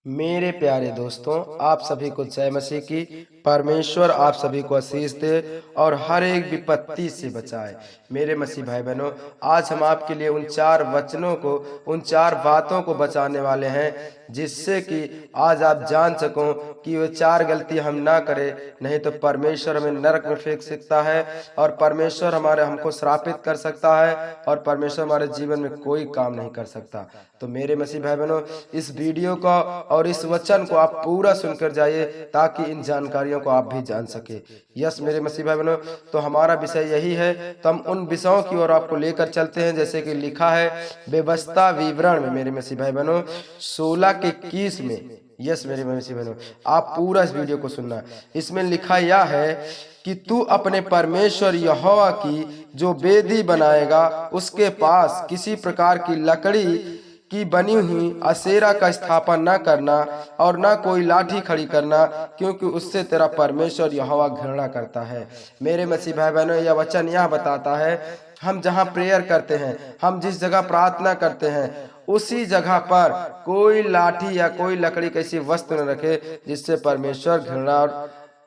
मेरे प्यारे दोस्तों, आप सभी को जय मसीह की। परमेश्वर आप सभी को आशीष दे और हर एक विपत्ति से बचाए। मेरे मसीह भाई बहनों, आज हम आपके लिए उन चार वचनों को, उन चार बातों को बचाने वाले हैं, जिससे कि आज आप जान सको कि वो चार गलती हम ना करें, नहीं तो परमेश्वर हमें नरक में फेंक सकता है और परमेश्वर हमको श्रापित कर सकता है और परमेश्वर हमारे जीवन में कोई काम नहीं कर सकता। तो मेरे मसीह भाई बहनों, इस वीडियो का और इस वचन को आप पूरा सुनकर जाइए ताकि इन जानकारियों को आप भी जान सके। यस मेरे मसीह भाई बहनों, तो हमारा विषय यही है, तो हम उन विषयों की ओर आपको लेकर चलते हैं जैसे कि लिखा है व्यवस्था विवरण में मेरे मसीह भाई बहनों 16 के 21 में। यस मेरे मसीह बहनों, आप पूरा इस वीडियो को सुनना। इसमें लिखा यह है कि तू अपने परमेश्वर यहोवा की जो वेदी बनाएगा उसके पास किसी प्रकार की लकड़ी की बनी हुई असेरा का स्थापन न करना और न कोई लाठी खड़ी करना, क्योंकि उससे तेरा परमेश्वर यहोवा घृणा करता है। मेरे मसीह भाई बहनों, यह वचन यह बताता है, हम जहाँ प्रेयर करते हैं, हम जिस जगह प्रार्थना करते हैं, उसी जगह पर कोई लाठी या कोई लकड़ी कैसी वस्तु न रखे जिससे परमेश्वर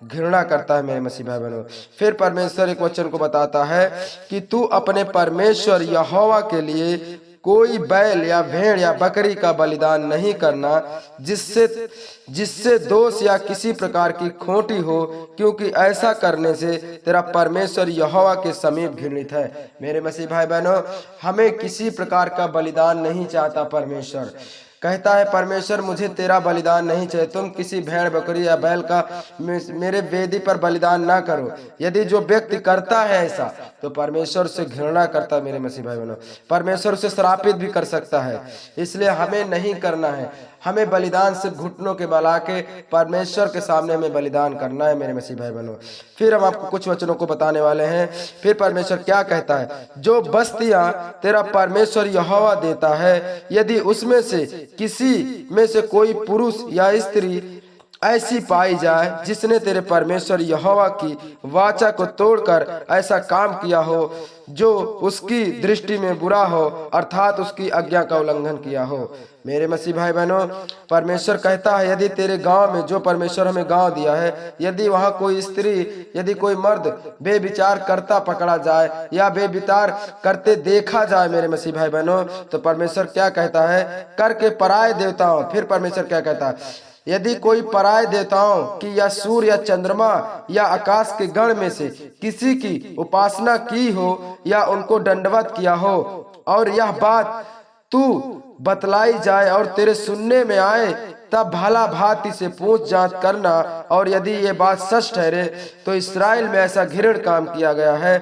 घृणा करता है। मेरे मसीह भाई बहनों, फिर परमेश्वर एक वचन को बताता है कि तू अपने परमेश्वर यहोवा के लिए कोई बैल या भेड़ या बकरी का बलिदान नहीं करना जिससे दोष या किसी प्रकार की खोटी हो, क्योंकि ऐसा करने से तेरा परमेश्वर यहोवा के समीप घृणित है। मेरे मसीह भाई बहनों, हमें किसी प्रकार का बलिदान नहीं चाहता। परमेश्वर कहता है, परमेश्वर मुझे तेरा बलिदान नहीं चाहिए, तुम किसी भेड़ बकरी या बैल का मेरे वेदी पर बलिदान ना करो। यदि जो व्यक्ति करता है ऐसा, तो परमेश्वर से घृणा करता है। मेरे मसीह भाई बहनों, परमेश्वर उसे श्रापित भी कर सकता है, इसलिए हमें नहीं करना है। हमें बलिदान सिर्फ घुटनों के बल आके परमेश्वर के सामने हमें बलिदान करना है। मेरे मसीह भाई बहनों, फिर हम आपको कुछ वचनों को बताने वाले हैं। फिर परमेश्वर क्या कहता है, जो बस्तियां तेरा परमेश्वर यहोवा देता है, यदि उसमें से किसी में से कोई पुरुष या स्त्री ऐसी पाई जाए जिसने तेरे परमेश्वर यहोवा की वाचा को तोड़कर ऐसा काम किया हो जो उसकी दृष्टि में बुरा हो, अर्थात उसकी आज्ञा का उल्लंघन किया हो। मेरे मसीह भाई बहनों, परमेश्वर कहता है, यदि तेरे गांव में, जो परमेश्वर हमें गांव दिया है, यदि वहां कोई स्त्री, यदि कोई मर्द बेविचार करता पकड़ा जाए या बेविचार करते देखा जाए, मेरे मसीह भाई बहनों, तो परमेश्वर क्या कहता है, करके पराये देवताओं। फिर परमेश्वर क्या कहता है, यदि कोई पराये देवताओं की या सूर्य या चंद्रमा या आकाश के गण में से किसी की उपासना की हो या उनको दंडवत किया हो, और यह बात तू बतलाई जाए और तेरे सुनने में आए, तब भला भांति से पूछ जांच करना, और यदि ये बात सच ठहरे तो इस्राएल में ऐसा घृण काम किया गया है,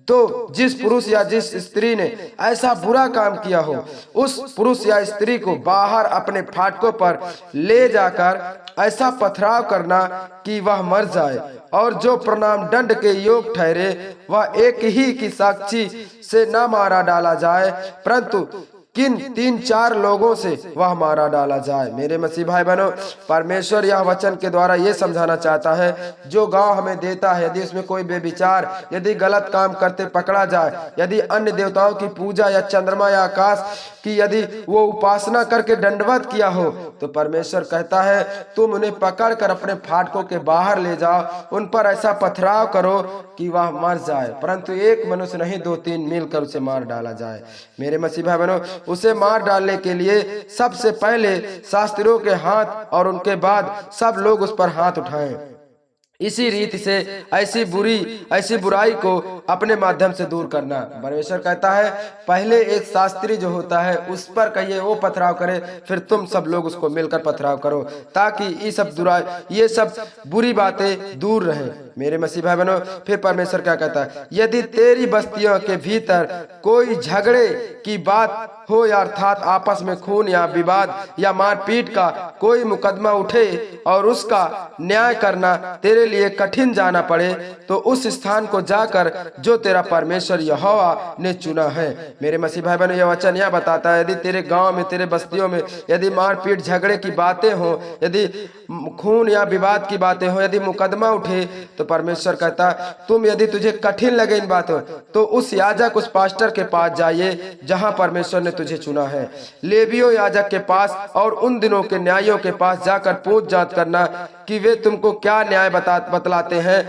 तो जिस पुरुष या जिस स्त्री ने ऐसा बुरा काम किया हो, उस पुरुष या स्त्री को बाहर अपने फाटकों पर ले जाकर ऐसा पथराव करना कि वह मर जाए, और जो प्रणाम दंड के योग ठहरे वह एक ही की साक्षी से न मारा डाला जाए, परंतु किन 3-4 लोगों से वह मारा डाला जाए। मेरे मसीह भाई बहनों, परमेश्वर यह वचन के द्वारा ये समझाना चाहता है, जो गांव हमें देता है, यदि उसमें कोई बेविचार, यदि गलत काम करते पकड़ा जाए, यदि अन्य देवताओं की पूजा या चंद्रमा या आकाश की यदि वो उपासना करके दंडवत किया हो, तो परमेश्वर कहता है, तुम उन्हें पकड़ कर अपने फाटकों के बाहर ले जाओ, उन पर ऐसा पथराव करो कि वह मर जाए, परंतु एक मनुष्य नहीं 2-3 मिलकर उसे मार डाला जाए। मेरे मसीह भाई बहनों, उसे मार डालने के लिए सबसे पहले शास्त्रियों के हाथ और उनके बाद सब लोग उस पर हाथ उठाएं। इसी रीति से ऐसी बुराई को अपने माध्यम से दूर करना। परमेश्वर कहता है, पहले एक शास्त्री जो होता है उस पर कहिए वो पथराव करे, फिर तुम सब लोग उसको मिलकर पथराव करो, ताकि ये सब बुरी बातें दूर रहें। मेरे मसीह भाई बहनों, फिर परमेश्वर क्या कहता है, यदि तेरी बस्तियों के भीतर कोई झगड़े की बात हो, या अर्थात आपस में खून या विवाद या मारपीट का कोई मुकदमा उठे और उसका न्याय करना तेरे लिए कठिन जाना पड़े, तो उस स्थान को जाकर जो तेरा परमेश्वर यहोवा ने चुना है। मेरे मसीह भाई बहनों, यह वचन यह बताता है, यदि तेरे गांव में, तेरे बस्तियों में यदि मारपीट झगड़े की बातें हो, यदि खून या विवाद की बातें हो, यदि मुकदमा उठे, तो परमेश्वर कहता, तुम यदि तुझे कठिन लगे इन बातों, तो उस याजक, उस पास्टर के पास जाइए जहां परमेश्वर ने तुझे चुना है। लेवियों याजक के पास और उन दिनों के न्यायियों के पास जाकर पूछ जांच करना कि वे तुमको क्या न्याय बतलाते हैं,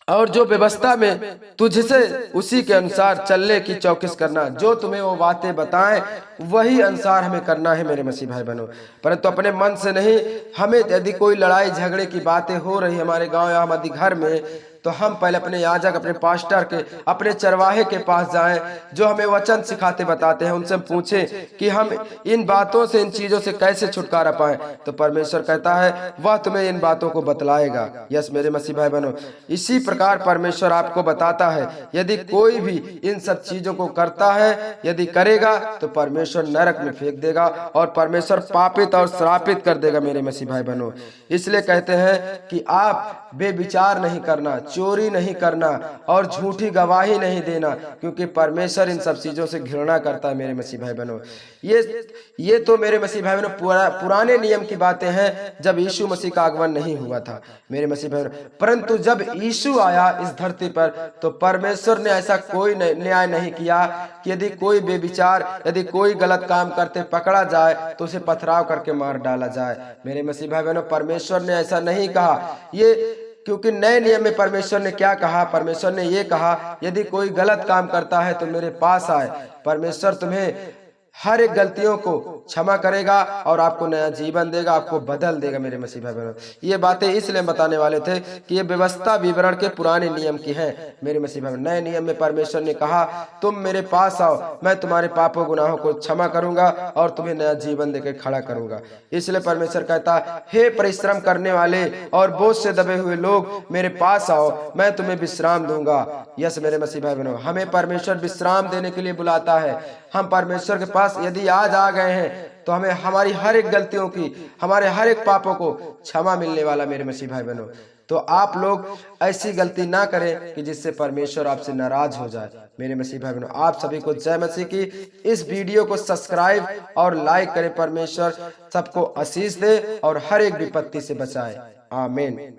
और जो व्यवस्था में तुझसे उसी के अनुसार चलने की चौकस करना। जो तुम्हें वो बातें बताएं वही अनुसार हमें करना है मेरे मसीह भाई बहनों, परंतु अपने मन से नहीं। हमें यदि कोई लड़ाई झगड़े की बातें हो रही हमारे गांव या हमारे घर में, तो हम पहले अपने याजक, अपने पास्टर के, अपने चरवाहे के पास जाएं जो हमें वचन सिखाते बताते हैं। उनसे हम पूछें कि हम इन बातों से, इन चीजों से कैसे छुटकारा पाएं। तो परमेश्वर कहता है वह तुम्हें इन बातों को बतलाएगा। यस मेरे मसीह भाई बहनों, इसी प्रकार परमेश्वर आपको बताता है यदि कोई भी इन सब चीजों को करता है, यदि करेगा तो परमेश्वर नरक में फेंक देगा और परमेश्वर पापित और श्रापित कर देगा मेरे मसीह भाई बहनों। इसलिए कहते हैं कि आप बेविचार नहीं करना, चोरी नहीं करना और झूठी गवाही नहीं देना, क्योंकि परमेश्वर इन सब चीजों से घृणा करता है मेरे मसीह भाई बहनों। ये तो मेरे मसीह भाई बहनों पुराने नियम की बातें हैं, जब यीशु मसीह का आगमन नहीं हुआ था मेरे मसीह भाई बहनों। परंतु जब यीशु आया इस धरती पर, तो परमेश्वर ने ऐसा कोई न्याय नहीं किया कि यदि कोई बेविचार, यदि कोई गलत काम करते पकड़ा जाए तो उसे पथराव करके मार डाला जाए मेरे मसीह भाई बहनों। परमेश्वर ने ऐसा नहीं कहा। ये क्योंकि नए नियम में परमेश्वर ने क्या कहा? परमेश्वर ने ये कहा यदि कोई गलत काम करता है तो मेरे पास आए, परमेश्वर तुम्हें हर एक गलतियों को क्षमा करेगा और आपको नया जीवन देगा, आपको बदल देगा मेरे मसीह भाई बहनों। ये बातें इसलिए बताने वाले थे कि ये व्यवस्था विवरण के पुराने नियम की है मेरे मसीह भाई। नए नियम में परमेश्वर ने कहा तुम मेरे पास आओ, मैं तुम्हारे पापों गुनाहों को क्षमा करूंगा और तुम्हें नया जीवन देकर खड़ा करूंगा। इसलिए परमेश्वर कहता हे परिश्रम करने वाले और बोझ से दबे हुए लोग, मेरे पास आओ, मैं तुम्हें विश्राम दूंगा। यस मेरे मसीह भाई बहनों, हमें परमेश्वर विश्राम देने के लिए बुलाता है। हम परमेश्वर के पास यदि आज आ गए हैं तो हमें हमारी हर एक गलतियों की, हमारे हर एक पापों को क्षमा मिलने वाला मेरे मसीह भाई बहनों। तो आप लोग ऐसी गलती ना करें कि जिससे परमेश्वर आपसे नाराज हो जाए मेरे मसीह भाई बहनों। आप सभी को जय मसीह की। इस वीडियो को सब्सक्राइब और लाइक करें। परमेश्वर सबको आशीष दे और हर एक विपत्ति से बचाए। आमीन।